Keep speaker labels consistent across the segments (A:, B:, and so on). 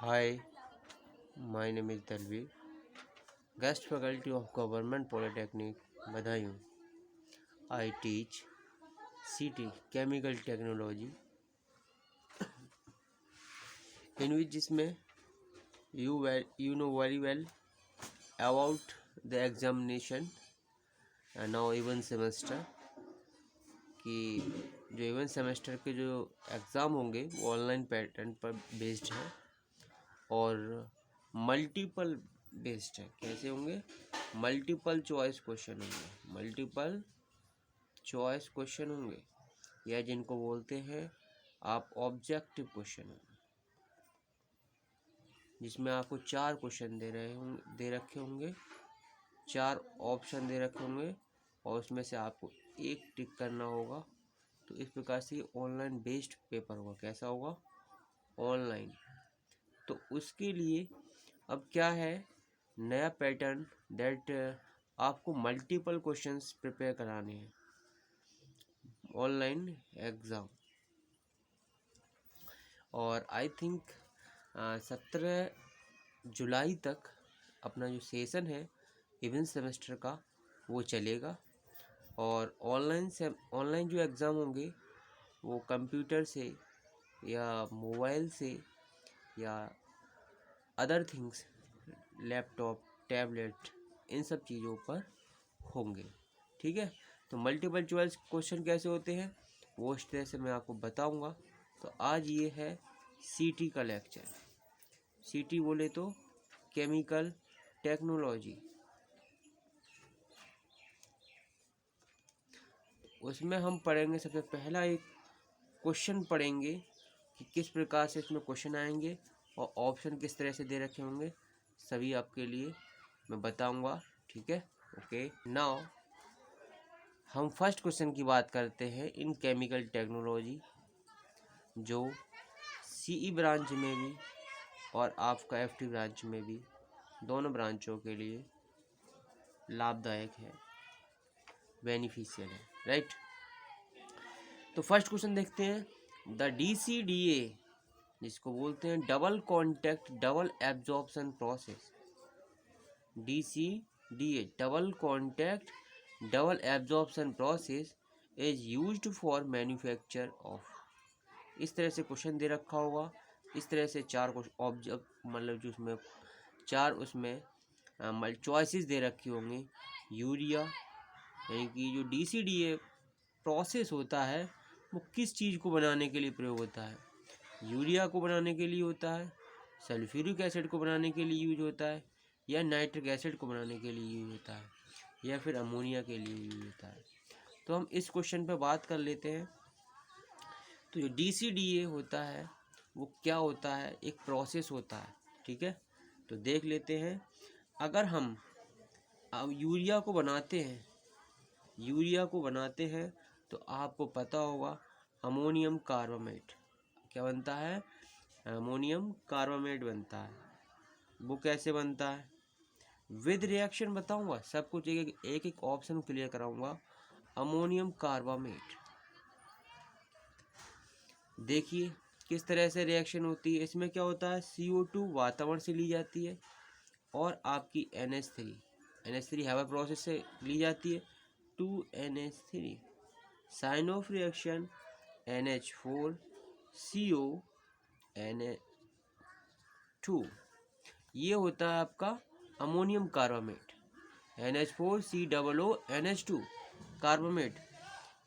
A: Hi, my name is Dalvi, guest faculty of Government Polytechnic, Badaयूं. I teach CT Chemical Technology, in which इसमें you know very well about the examination and now even semester कि जो even semester के जो exam होंगे वो online pattern पर based है और मल्टीपल बेस्ड है। कैसे होंगे? मल्टीपल चॉइस क्वेश्चन होंगे, मल्टीपल चॉइस क्वेश्चन होंगे या जिनको बोलते हैं आप ऑब्जेक्टिव क्वेश्चन होंगे, जिसमें आपको 4 क्वेश्चन दे रखे होंगे, 4 ऑप्शन दे रखे होंगे और उसमें से आपको एक टिक करना होगा। तो इस प्रकार से ऑनलाइन बेस्ड पेपर होगा। कैसा होगा? ऑनलाइन। तो उसके लिए अब क्या है नया पैटर्न दैट आपको मल्टीपल क्वेश्चंस प्रिपेयर कराने हैं ऑनलाइन एग्ज़ाम। और आई थिंक 17 जुलाई तक अपना जो सेशन है इवन सेमेस्टर का वो चलेगा और ऑनलाइन जो एग्ज़ाम होंगे वो कंप्यूटर से या मोबाइल से या अदर थिंग्स लैपटॉप टैबलेट इन सब चीज़ों पर होंगे। ठीक है, तो मल्टीपल चॉइस क्वेश्चन कैसे होते हैं वो इस तरह से मैं आपको बताऊंगा। तो आज ये है सीटी का लेक्चर। सीटी बोले तो केमिकल टेक्नोलॉजी। उसमें हम पढ़ेंगे सबसे पहला एक क्वेश्चन पढ़ेंगे कि किस प्रकार से इसमें क्वेश्चन आएंगे और ऑप्शन किस तरह से दे रखे होंगे, सभी आपके लिए मैं बताऊंगा। ठीक है, ओके। नाउ हम फर्स्ट क्वेश्चन की बात करते हैं इन केमिकल टेक्नोलॉजी, जो सीई ब्रांच में भी और आपका एफटी ब्रांच में भी, दोनों ब्रांचों के लिए लाभदायक है, बेनिफिशियल है, राइट। तो फर्स्ट क्वेश्चन देखते हैं। द DCDA, जिसको बोलते हैं double contact double absorption process, DCDA double contact double absorption process is used for manufacture of. इस तरह से क्वेश्चन दे रखा होगा। इस तरह से 4 ऑब्जेक्ट मतलब जो उसमें 4 उसमें चॉइसेस दे रखी होंगी। यूरिया यानी कि जो DCDA प्रोसेस होता है वो किस चीज़ को बनाने के लिए प्रयोग होता है? यूरिया को बनाने के लिए होता है, सल्फ्यूरिक एसिड को बनाने के लिए यूज होता है, या नाइट्रिक एसिड को बनाने के लिए यूज होता है, या फिर अमोनिया के लिए यूज होता है। तो हम इस क्वेश्चन पे बात कर लेते हैं। तो जो DCDA होता है वो क्या होता है? एक प्रोसेस होता है। ठीक है, तो देख लेते हैं। अगर हम अब यूरिया को बनाते हैं तो आपको पता होगा अमोनियम कार्बामेट क्या बनता है? अमोनियम कार्बामेट बनता है। वो कैसे बनता है? विद रिएक्शन बताऊंगा, सब कुछ एक एक ऑप्शन क्लियर कराऊंगा। अमोनियम कार्बामेट देखिए किस तरह से रिएक्शन होती है। इसमें क्या होता है? CO2 वातावरण से ली जाती है और आपकी NH3 हवा प्रोसेस से ली जाती है 2NH3। Sign of reaction NH4 CO Na2। ये होता है आपका ammonium carbamate, NH4COO NH2 carbamate.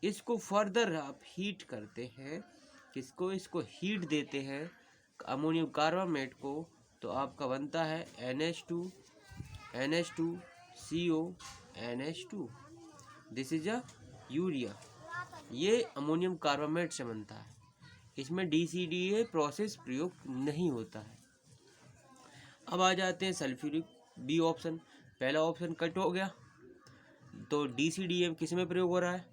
A: इसको फर्दर आप हीट करते हैं, इसको हीट देते हैं अमोनियम कार्बामेट को, तो आपका बनता है NH2CO NH2। This is a urea. ये अमोनियम कार्बामेट से बनता है। इसमें DCDA प्रोसेस प्रयोग नहीं होता है। अब आ जाते हैं सल्फ्यूरिक, बी ऑप्शन। पहला ऑप्शन कट हो गया, तो DCDA किस में प्रयोग हो रहा है?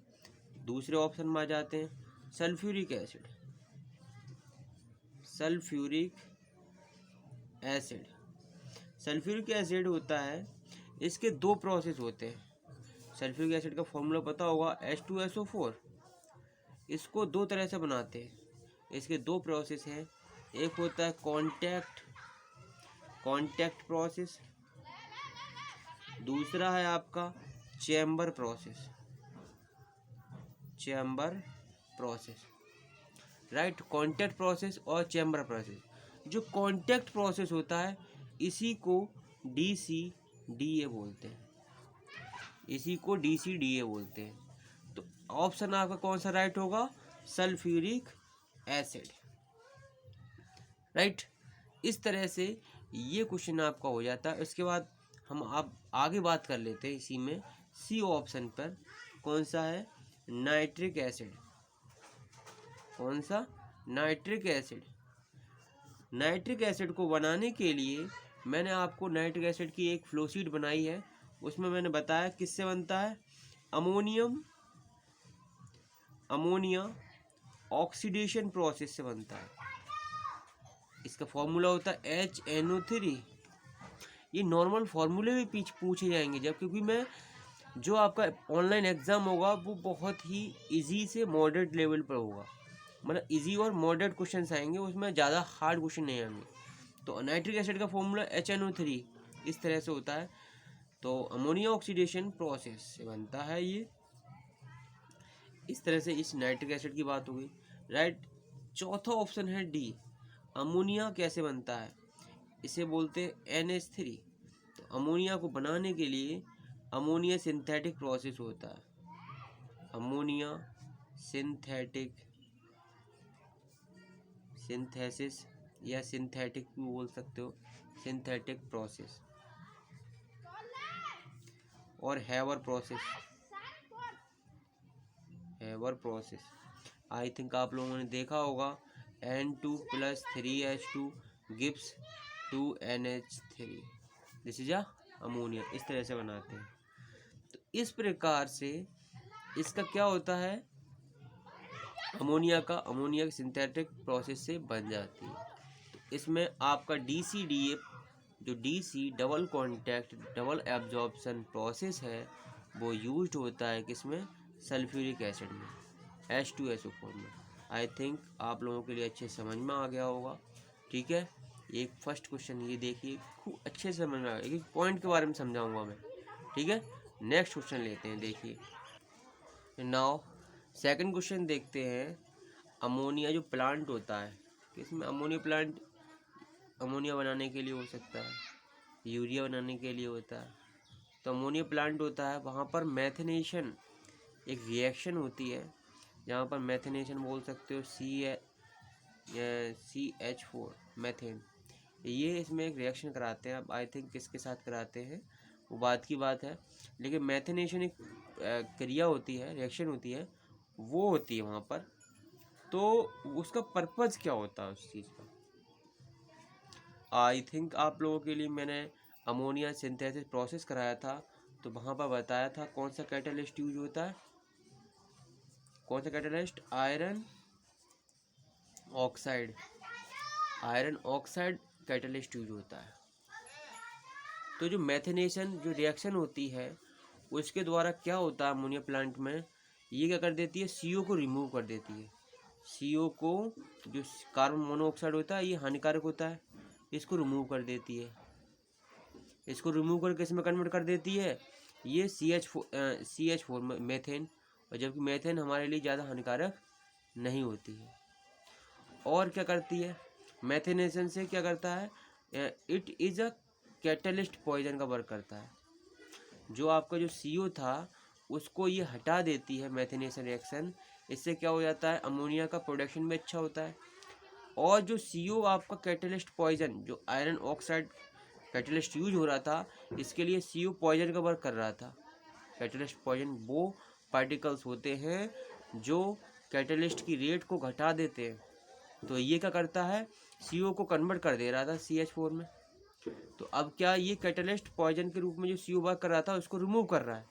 A: दूसरे ऑप्शन में आ जाते हैं सल्फ्यूरिक एसिड। सल्फ्यूरिक एसिड होता है, इसके 2 प्रोसेस होते हैं। सल्फ्यूरिक एसिड का फॉर्मूला पता होगा H2SO4। इसको 2 तरह से बनाते हैं। इसके 2 प्रोसेस हैं। एक होता है कॉन्टैक्ट कॉन्टैक्ट प्रोसेस, दूसरा है आपका chamber process, chamber process, right. Contact process और चैम्बर प्रोसेस। जो कॉन्टैक्ट प्रोसेस होता है इसी को DCDA बोलते हैं, इसी को DCDA बोलते हैं। तो ऑप्शन आपका कौन सा राइट होगा? Sulphuric acid, right. इस तरह से ये क्वेश्चन आपका हो जाता है। इसके बाद हम आप आगे बात कर लेते हैं इसी में सी ऑप्शन पर। कौन सा है? Nitric acid. कौन सा? Nitric acid. नाइट्रिक एसिड को बनाने के लिए मैंने आपको नाइट्रिक एसिड की एक फ्लोशीट बनाई है, उसमें मैंने बताया किससे बनता है। अमोनिया ऑक्सीडेशन प्रोसेस से बनता है। इसका फॉर्मूला होता है HNO3। ये नॉर्मल फार्मूले भी पूछे जाएंगे जब, क्योंकि मैं जो आपका ऑनलाइन एग्जाम होगा वो बहुत ही इजी से मॉडरेट लेवल पर होगा, मतलब इजी और मॉडरेट क्वेश्चन आएंगे, उसमें ज़्यादा हार्ड क्वेश्चन नहीं आएंगे। तो नाइट्रिक एसिड का फॉर्मूला HNO3 इस तरह से होता है। तो अमोनिया ऑक्सीडेशन प्रोसेस से बनता है ये। इस तरह से इस नाइट्रिक एसिड की बात होगी, राइट। चौथा ऑप्शन है डी। अमोनिया कैसे बनता है? इसे बोलते हैं NH3। तो अमोनिया को बनाने के लिए अमोनिया सिंथेटिक प्रोसेस होता है। अमोनिया सिंथेसिस या सिंथेटिक भी बोल सकते हो, सिंथेटिक प्रोसेस। और हेवर प्रोसेस आई थिंक आप लोगों ने देखा होगा, N2 + 3H2 gives 2NH3, this is ammonia. इस तरह से बनाते हैं। तो इस प्रकार से इसका क्या होता है, अमोनिया की सिंथेटिक प्रोसेस से बन जाती है। तो इसमें आपका DCDA, जो DC double contact double absorption process है, वो यूज्ड होता है किसमें? सल्फ्यूरिक एसिड में, H2SO4 में। आई थिंक आप लोगों के लिए अच्छे समझ में आ गया होगा, ठीक है। एक फर्स्ट क्वेश्चन ये देखिए, खूब अच्छे से समझ में आ गया, एक पॉइंट के बारे में समझाऊंगा मैं, ठीक है। नेक्स्ट क्वेश्चन लेते हैं, देखिए। नाउ सेकंड क्वेश्चन देखते हैं। अमोनिया जो प्लांट होता है, इसमें अमोनिया प्लांट अमोनिया बनाने के लिए हो सकता है, यूरिया बनाने के लिए होता है। तो अमोनिया प्लांट होता है, वहाँ पर मैथनेशन एक रिएक्शन होती है, जहाँ पर मैथनेशन बोल सकते हो CH4 मैथेन। ये इसमें एक रिएक्शन कराते हैं। अब आई थिंक किसके साथ कराते हैं वो बात की बात है, लेकिन मैथनेशन एक क्रिया होती है, रिएक्शन होती है, वो होती है वहाँ पर। तो उसका पर्पज़ क्या होता है उस चीज़ का? आई थिंक आप लोगों के लिए मैंने अमोनिया सिंथेसिस प्रोसेस कराया था, तो वहाँ पर बताया था कौन सा कैटलिस्ट यूज होता है। कौन सा catalyst? Iron oxide catalyst use होता है। तो जो मैथनेशन जो रिएक्शन होती है उसके द्वारा क्या होता है अमोनिया प्लांट में, ये क्या कर देती है, CO को रिमूव कर देती है। CO को, जो कार्बन मोनोऑक्साइड होता है ये हानिकारक होता है, इसको रिमूव कर देती है। इसको रिमूव करके इसमें कन्वर्ट कर देती है, ये CH4 मेथेन। और जबकि मेथेन हमारे लिए ज़्यादा हानिकारक नहीं होती है। और क्या करती है, मैथनेशन से क्या करता है, it is a catalyst poison का वर्क करता है। जो आपका जो CO था उसको ये हटा देती है मैथनेशन रिएक्शन। इससे क्या हो जाता है, अमोनिया का प्रोडक्शन भी अच्छा होता है। और जो CO आपका कैटलिस्ट पॉइजन, जो आयरन ऑक्साइड कैटलिस्ट यूज हो रहा था, इसके लिए CO पॉइजन का वर्क कर रहा था। कैटलिस्ट पॉइजन वो पार्टिकल्स होते हैं जो कैटलिस्ट की रेट को घटा देते हैं। तो ये क्या करता है, CO को कन्वर्ट कर दे रहा था CH4 में। तो अब क्या, ये कैटलिस्ट पॉइजन के रूप में जो CO वर्क कर रहा था उसको रिमूव कर रहा है।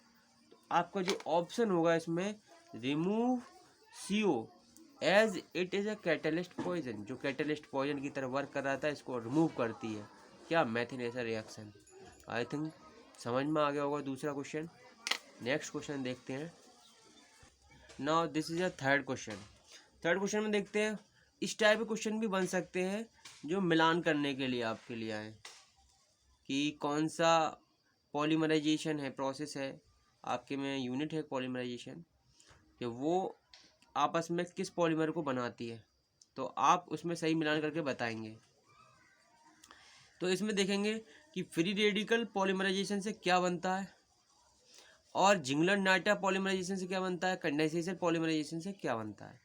A: तो आपका जो ऑप्शन होगा इसमें, remove CO as it is a catalyst poison. जो कैटलिस्ट पॉइजन की तरह वर्क कर रहा था इसको रिमूव करती है, क्या? मैथनेशन रिएक्शन। आई थिंक समझ में आ गया होगा। दूसरा क्वेश्चन, नेक्स्ट क्वेश्चन देखते हैं। Now this is a third question में देखते हैं। इस टाइप के क्वेश्चन भी बन सकते हैं जो मिलान करने के लिए आपके लिए आए। कि कौन सा पॉलीमराइजेशन है, प्रोसेस है आपके में, यूनिट है पॉलीमराइजेशन, कि वो आपस में किस पॉलीमर को बनाती है, तो आप उसमें सही मिलान करके बताएंगे। तो इसमें देखेंगे कि फ्री रेडिकल पॉलीमराइजेशन से क्या बनता है और जिंगलन-नाटा पॉलीमराइजेशन से क्या बनता है, कंडेंसेशन पॉलीमराइजेशन से क्या बनता है।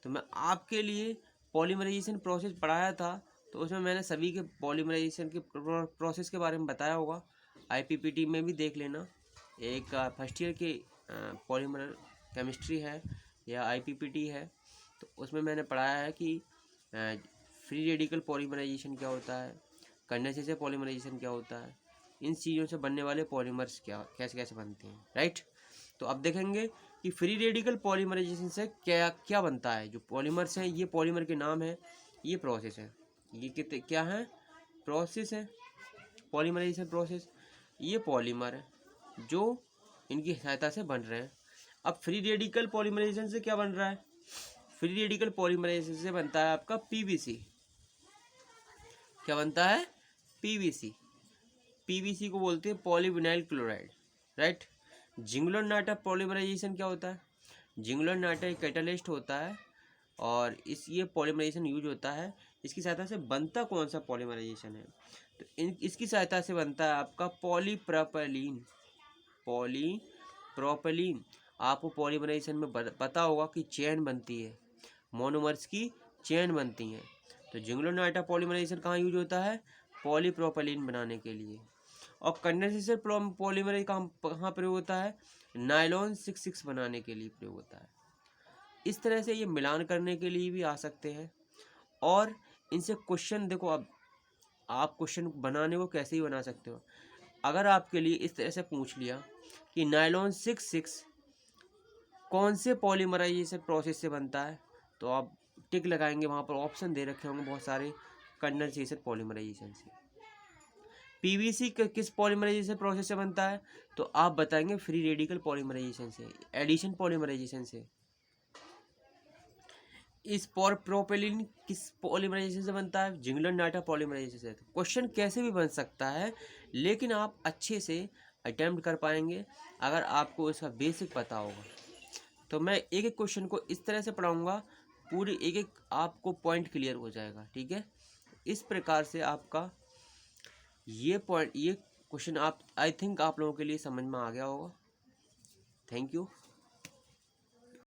A: तो मैं आपके लिए पॉलीमराइजेशन प्रोसेस पढ़ाया था, तो उसमें मैंने सभी के पॉलीमराइजेशन के प्रोसेस के बारे में बताया होगा। आईपीपीटी में भी देख लेना, एक फर्स्ट ईयर के पॉलीमर केमिस्ट्री है या आईपीपीटी है, तो उसमें मैंने पढ़ाया है कि फ्री रेडिकल पॉलीमराइजेशन क्या होता है, कंडेंसेशन पॉलीमराइजेशन क्या होता है, इन चीज़ों से बनने वाले पॉलीमर्स क्या कैसे कैसे बनते हैं, राइट। तो अब देखेंगे कि फ्री रेडिकल पॉलीमराइजेशन से क्या क्या बनता है। जो पॉलीमर्स हैं, ये पॉलीमर के नाम है, ये प्रोसेस है, ये कितने क्या है, प्रोसेस है, पॉलीमराइजेशन प्रोसेस। ये पॉलीमर है जो इनकी सहायता से बन रहे हैं। अब फ्री रेडिकल पॉलीमराइजेशन से क्या बन रहा है, फ्री रेडिकल पॉलीमराइजेशन से बनता है आपका पीवीसी। क्या बनता है, पीवीसी। पीवीसी को बोलते हैं पॉलीविनाइल क्लोराइड, राइट। जिंगलन-नाटा पॉलीमराइजेशन क्या होता है, जिंगलन-नाटा एक कैटालिस्ट होता है और ये पॉलीमराइजेशन यूज होता है। इसकी सहायता से बनता कौन सा पॉलीमराइजेशन है, तो इसकी सहायता से बनता है आपका पॉलीप्रोपेलीन। पॉलीप्रोपेलीन आपको पॉलीमराइजेशन में पता होगा कि चेन बनती है, मोनोमर्स की चेन बनती हैं। तो जिंगलन-नाटा पॉलीमराइजेशन कहाँ यूज होता है, पॉलीप्रोपेलीन बनाने के लिए। और कंडेंसेशन पॉलीमर कहाँ प्रयोग होता है, नायलॉन 66 बनाने के लिए प्रयोग होता है। इस तरह से ये मिलान करने के लिए भी आ सकते हैं। और इनसे क्वेश्चन देखो, अब आप क्वेश्चन बनाने को कैसे ही बना सकते हो। अगर आपके लिए इस तरह से पूछ लिया कि नायलॉन 66 कौन से पॉलीमराइजेशन प्रोसेस से बनता है, तो आप टिक लगाएंगे, वहाँ पर ऑप्शन दे रखे होंगे बहुत सारे, कंडेंसेशन पॉलीमराइजेशन से। पीवीसी किस पॉलीमराइजेशन प्रोसेस से बनता है, तो आप बताएंगे फ्री रेडिकल पॉलीमराइजेशन से, एडिशन पॉलीमराइजेशन से। इस प्रोपेलिन किस पॉलीमराइजेशन से बनता है, जिंगलन-नाटा पॉलीमराइजेशन से। क्वेश्चन कैसे भी बन सकता है, लेकिन आप अच्छे से अटेम्प्ट कर पाएंगे अगर आपको इसका बेसिक पता होगा। तो मैं एक एक क्वेश्चन को इस तरह से पढ़ाऊंगा, पूरी एक एक आपको पॉइंट क्लियर हो जाएगा, ठीक है। इस प्रकार से आपका ये क्वेश्चन आप, आई थिंक आप लोगों के लिए समझ में आ गया होगा। Thank you.